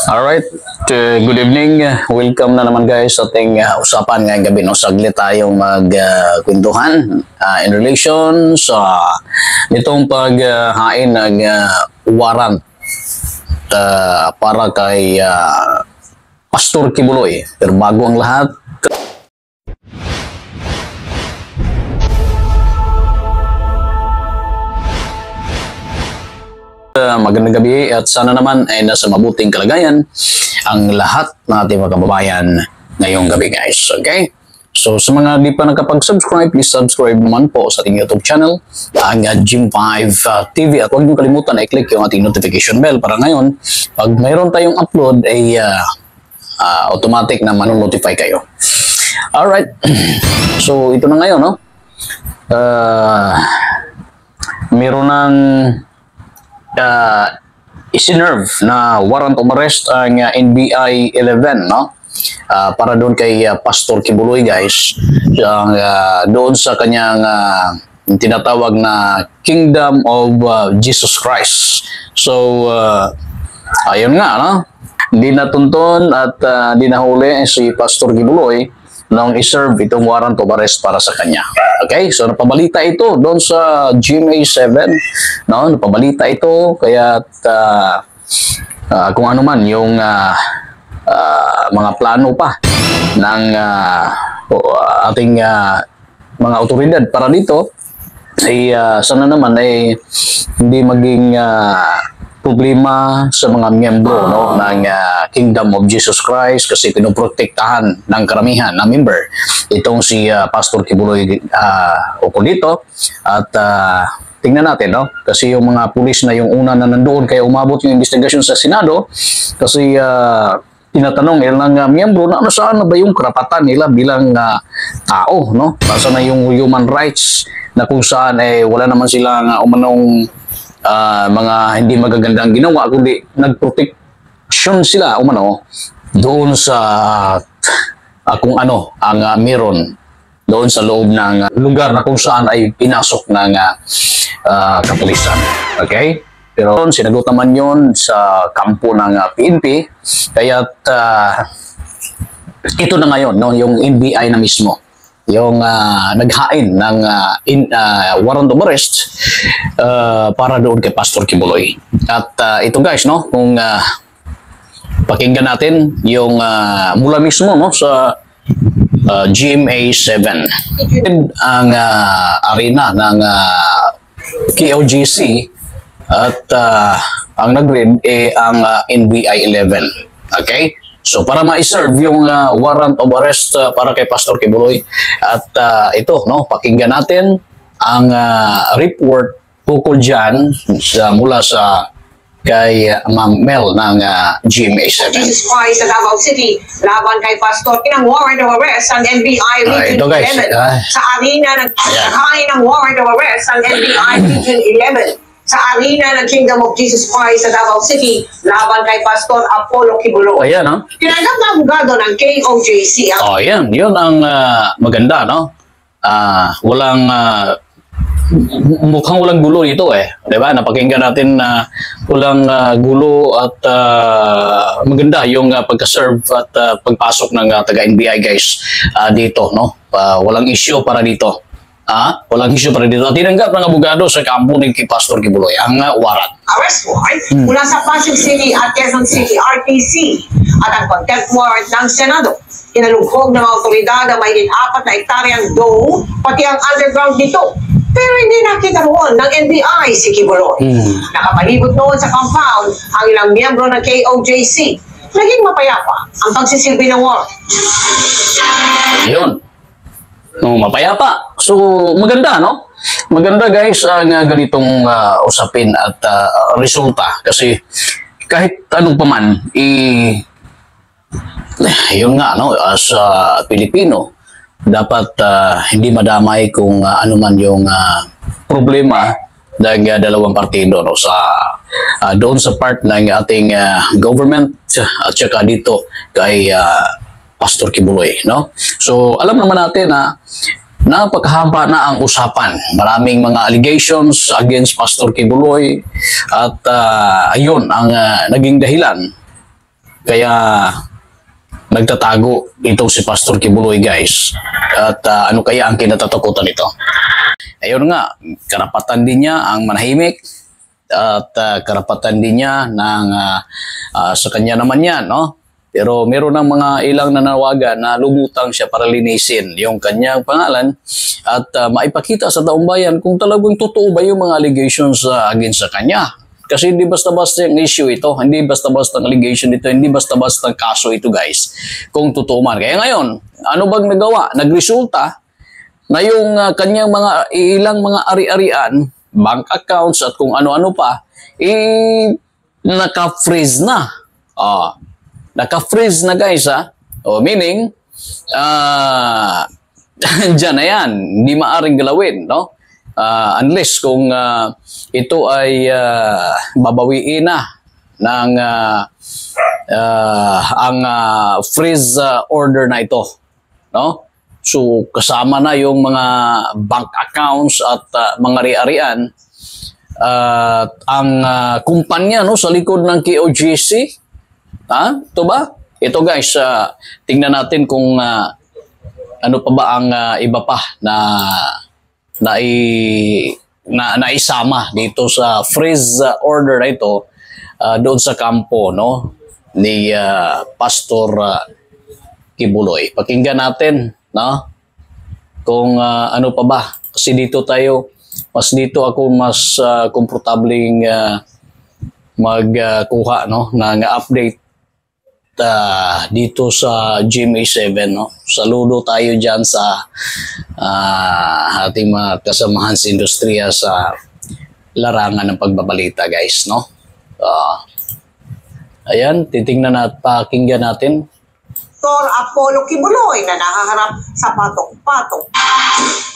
Alright, good evening. Welcome na naman guys sa ating usapan ngayong gabi. No? Saglit tayong magkwentuhan in relation sa nitong paghain ng warrant para kay Pastor Kibuloy. Pero bago ang lahat, magandang gabi at sana naman ay nasa mabuting kalagayan ang lahat ng ating mga kababayan ngayong gabi guys. Okay? So sa mga di pa nakapag-subscribe, please subscribe naman po sa ating YouTube channel, ang Gym5 TV, at huwag niyo kalimutan i-click yung ating notification bell para ngayon pag mayroon tayong upload ay automatic na manonotify kayo. Alright. So ito na ngayon, no? Meron ng isinerve na warrant of arrest ang NBI 11, no? Para doon kay Pastor Kibuloy guys, doon sa kanyang tinatawag na Kingdom of Jesus Christ. So ayun nga, no? Hindi natunton at hindi nahuli si Pastor Kibuloy nung iserve itong warrant of arrest para sa kanya. Okay? So, napabalita ito doon sa GMA 7. No? Napabalita ito, kaya kung ano man yung mga plano pa ng ating mga otoridad para dito, ay sana naman ay hindi maging problema sa mga miyembro, no, ng Kingdom of Jesus Christ, kasi pinoprotektahan ng karamihan na member itong si Pastor Kibuloy ukol dito. At tingnan natin, no, kasi yung mga pulis na yung una na nandoon kaya umabot yung investigasyon sa Senado, kasi tinatanong ilang miyembro na ano, saan na ba yung karapatan nila bilang tao, no? Basta na yung human rights na kung saan wala naman silang umanong mga hindi magagandang ginawa, kundi nagproteksyon sila umano doon sa kung ano ang meron doon sa loob ng lugar na kung saan ay pinasok ng kapulisan. Okay? Pero sinagot naman yun sa kampo ng PNP, kaya't ito na ngayon, no, yung NBI na mismo yung naghain ng warrant of arrest para doon kay Pastor Kibuloy. At ito guys, no, kung pakinggan natin yung mula mismo, no, sa GMA 7, ang arena ng KOJC, at ang nag-read ang NBI 11. Okay? So para ma-serve yung warrant of arrest para kay Pastor Kibuloy, at ito, no, pakinggan natin ang report tungkol dyan mula sa kay Ma'am Mel ng GMA 7. Jesus Christ sa Davao City, laban kay Pastor, kinang warrant of arrest ang NBI Region 11. Sa arena naghain ng warrant of arrest ang NBI Region 11. Sa arena ng Kingdom of Jesus Christ sa Davao City, laban kay Pastor Apollo Kibuloy. Ayan, no? Tinanggap na abogado ng KOJC. Ayan, yun ang maganda, no? Walang mukhang walang gulo dito, diba? Napakinggan natin na walang gulo at maganda yung pagka-serve at pagpasok ng taga-NBI guys dito, no? Walang issue para dito. Walang issue para dito. Tinanggap ng abogado sa kampo ni Pastor Kibuloy ang warrant. Arrest warrant mula sa Pasig City at Quezon City RTC at ang contempt warrant ng Senado. Inalugkog ng mga otoridad ang mahigit 4 na hektaryang dome, pati ang underground dito. Pero hindi nakita roon ng NBI si Kibuloy. Nakapalibot noon sa compound ang ilang miyembro ng KOJC. Naging mapayapa ang pagsisilbi ng warrant. Yun. No, mapayapa. So, maganda, no? Maganda guys ang ganitong usapin at resulta. Kasi kahit anong paman, yun nga, no? As Pilipino, dapat hindi madamay kung ano man yung problema ng dalawang partido, no? Sa doon sa part ng ating government at saka dito kay Pastor Kibuloy, no? So, alam naman natin na napakahaba na ang usapan. Maraming mga allegations against Pastor Kibuloy at ayun ang naging dahilan Kaya nagtatago itong si Pastor Kibuloy, guys. At ano kaya ang kinatatakutan nito? Ayun nga, karapatan din niya ang manahimik at karapatan din niya ng sa kanya naman yan, no? Pero meron ng mga ilang nanawagan na lumutang siya para linisin yung kanyang pangalan at maipakita sa taong bayan kung talagang totoo ba yung mga allegations against sa kanya. Kasi hindi basta-basta yung issue ito, hindi basta-basta ang allegation ito, hindi basta-basta ang kaso ito, guys, kung totoo man. Kaya ngayon, ano bang nagawa? Nagresulta na yung kanyang mga ilang mga ari-arian, bank accounts at kung ano-ano pa, naka-freeze na. Naka-freeze na, guys, ha? Meaning, dyan na yan. Hindi maaaring galawin, no? Unless kung ito ay babawiin na ng ang freeze order na ito, no? So, kasama na yung mga bank accounts at mga ari-arian at ang kumpanya, no, sa likod ng KOJC. Ito ba? Ito, guys, tingnan natin kung ano pa ba ang iba pa na isama dito sa freeze order na ito doon sa kampo, no, ni Pastor Kibuloy. Pakinggan natin, no, kung ano pa ba. Kasi dito ako mas komportabling magkuha, no, ng update dito sa GMA7, no. Saludo tayo dyan sa ating mga kasamahan sa industriya sa larangan ng pagbabalita, guys, no. Ayan, titingnan at pakinggan natin. Pastor Apollo Kibuloy na nahaharap sa patong-patong.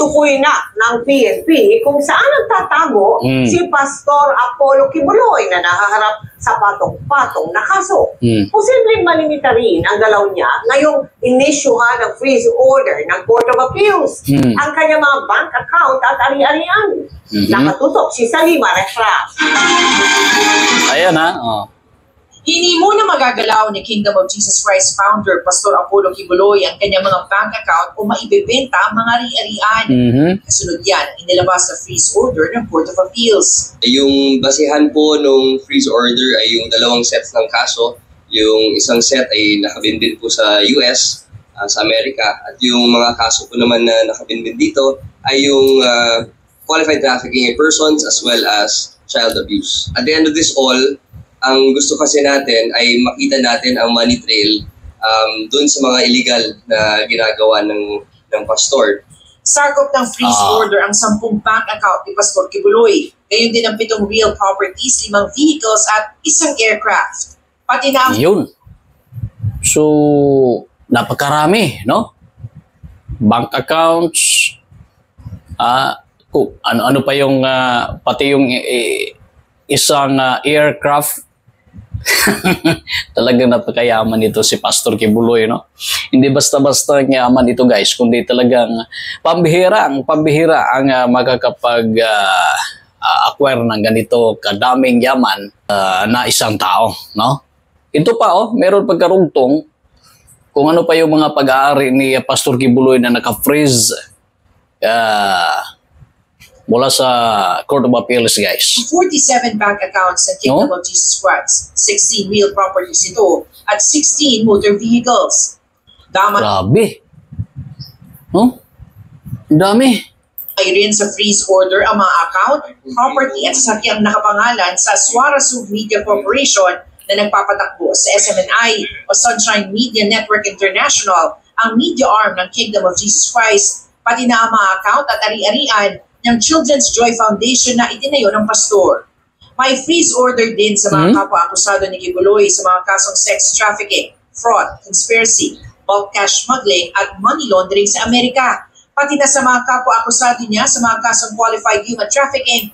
Tukoy na ng PNP kung saan nagtatago si Pastor Apollo Kibuloy na nahaharap sa patong-patong na kaso. Posibleng malimita rin ang galaw niya ngayong inisyuhan ng freeze order ng Court of Appeals ang kanyang mga bank account at ari-arian. Nakatutok si Salima Refra. Ayan, ha. Hindi muna magagalaw ni Kingdom of Jesus Christ founder Pastor Apollo Kibuloy ang kanyang mga bank account o maibebenta ang mga ari-arian. Kasunod yan, inilabas na freeze order ng Court of Appeals. Yung basihan po nung freeze order ay yung dalawang sets ng kaso. Yung isang set ay nakabinbin po sa US, sa Amerika. At yung mga kaso po naman na nakabinbin dito ay yung qualified trafficking in persons as well as child abuse. At the end of this all, ang gusto kasi natin ay makita natin ang money trail dun sa mga illegal na ginagawa ng pastor. Sakop ng freeze order ang 10 bank account ni Pastor Kibuloy. Gayon din ang 7 real properties, 5 vehicles at 1 aircraft. Pati na ang... Yun. So, napakarami, no? Bank accounts, ano pa yung, pati yung isang aircraft. Talagang napakayaman ito si Pastor Kibuloy, no? Hindi basta-basta ang yaman ito, guys, kundi talagang pambihira ang makakapag-acquire ng ganito kadaming yaman na isang tao, no? Ito pa, meron pagkarugtong kung ano pa yung mga pag-aari ni Pastor Kibuloy na naka-freeze mula sa Court of Appeals, guys. 47 bank accounts ng Kingdom of Jesus Christ, 16 real properties ito, at 16 motor vehicles. Grabe. No? Ang dami. Ay rin sa freeze order ang mga account, property at sasakyang nakapangalan sa Suarezug Media Corporation na nagpapatakbo sa SMNI o Sunshine Media Network International, ang media arm ng Kingdom of Jesus Christ, pati na ang mga account at ari-arian ng Children's Joy Foundation na itinayo ng pastor. May freeze order din sa mga kapwa-akusado ni Kibuloy sa mga kasong sex trafficking, fraud, conspiracy, bulk cash smuggling at money laundering sa Amerika. Pati na sa mga kapwa-akusado niya sa mga kasong qualified human trafficking.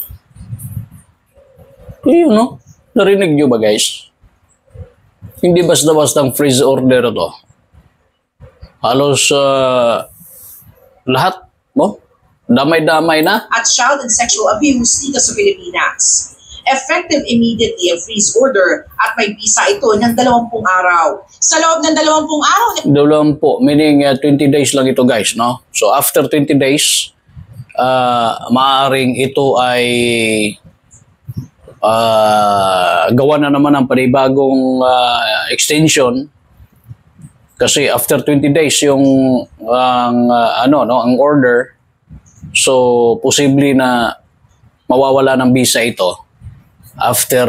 Ayun, no? Narinig nyo ba, guys? Hindi basta-basta ang freeze order ito. Halos lahat, no? Damay-damay na. At child and sexual abuse dito sa Pilipinas. effective immediately ang freeze order at may visa ito ng 20 araw. Sa loob ng 20 araw, 20, meaning 20 days lang ito guys, no? So after 20 days, maaaring ito ay gawa na naman ng panibagong extension kasi after 20 days yung ang order, so posible na mawawala ng visa ito after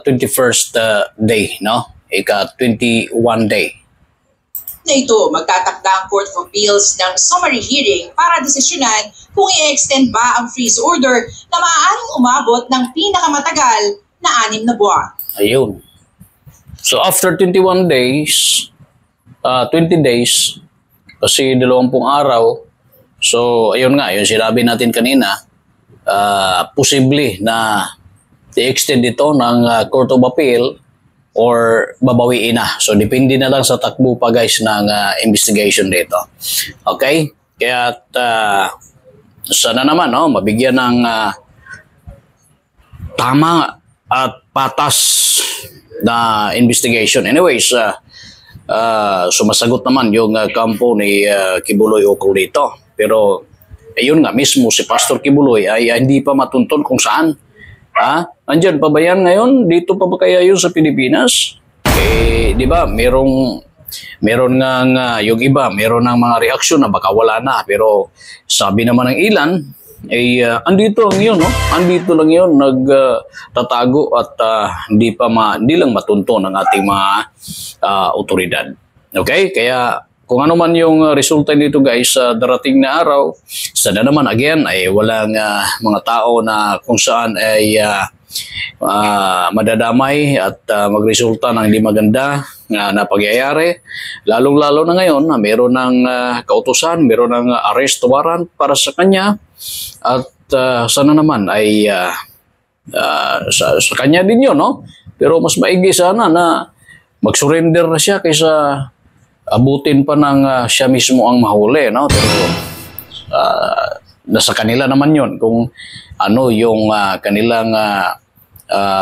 21st day, no? Ika 21 day. na ito, magtatakda ang Court of Appeals ng summary hearing para desisyonan kung i-extend ba ang freeze order na maaaring umabot ng pinakamatagal na 6 na buwan. Ayun. So after 21 days, 20 days, kasi 20 araw, so ayun nga, yung sinabi natin kanina, posible na i-extend ito ng Court of Appeal or babawiin na. So, depende na lang sa takbo pa guys ng investigation dito. Okay? Kaya sana naman, no, mabigyan ng tama at patas na investigation. Anyways, sumasagot naman yung kampo ni Kibuloy Ocol dito. Pero, ayun nga, mismo si Pastor Kibuloy ay hindi pa matuntun kung saan. Andyan pa ba yan ngayon? Dito pa ba kaya yun sa Pilipinas? Di ba, meron nga yung iba, meron ng mga reaksyon na baka wala na. Pero sabi naman ng ilan, andito lang yun, no? Andito lang yun, nagtatago at hindi lang matunto ng ating mga otoridad. Okay? Kaya kung ano man yung resulta nito guys sa darating na araw, sana naman again ay walang mga tao na kung saan ay madadamay at magresulta ng hindi maganda na pagyayari. Lalong-lalo na ngayon na meron ng kautusan, meron ng arrest warrant para sa kanya at sana naman ay sa kanya din yun, no? Pero mas maigi sana na mag-surrender na siya kaysa abutin pa ng siya mismo ang mahuli, no? Pero nasa kanila naman yun kung ano yung kanilang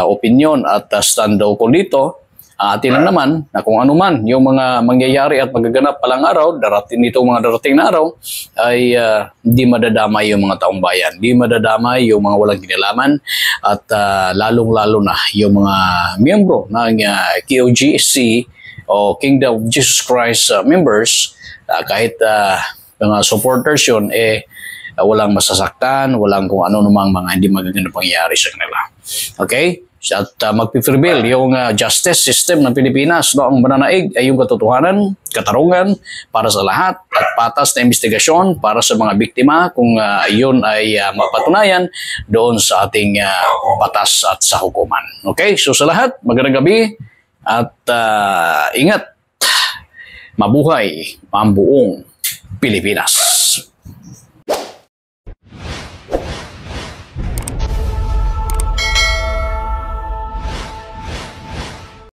opinion at stand ko dito. Atin lang naman na kung ano man yung mga mangyayari at magaganap palang araw, darating na araw, ay di madadamay yung mga taong bayan, di madadamay yung mga walang kinalaman at lalong-lalo na yung mga miyembro ng KOJC o Kingdom of Jesus Christ members, kahit mga supporters yun, walang masasaktan, walang kung ano namang mga hindi magagandang pangyayari sa kanila. Okay? At magpiprevail yung justice system ng Pilipinas, no? Ang mananaig ay yung katotohanan, katarungan para sa lahat at patas na investigasyon para sa mga biktima kung yun ay mapatunayan doon sa ating batas at sa hukuman. Okay? So sa lahat, magandang gabi at ingat, mabuhay ang buong Pilipinas.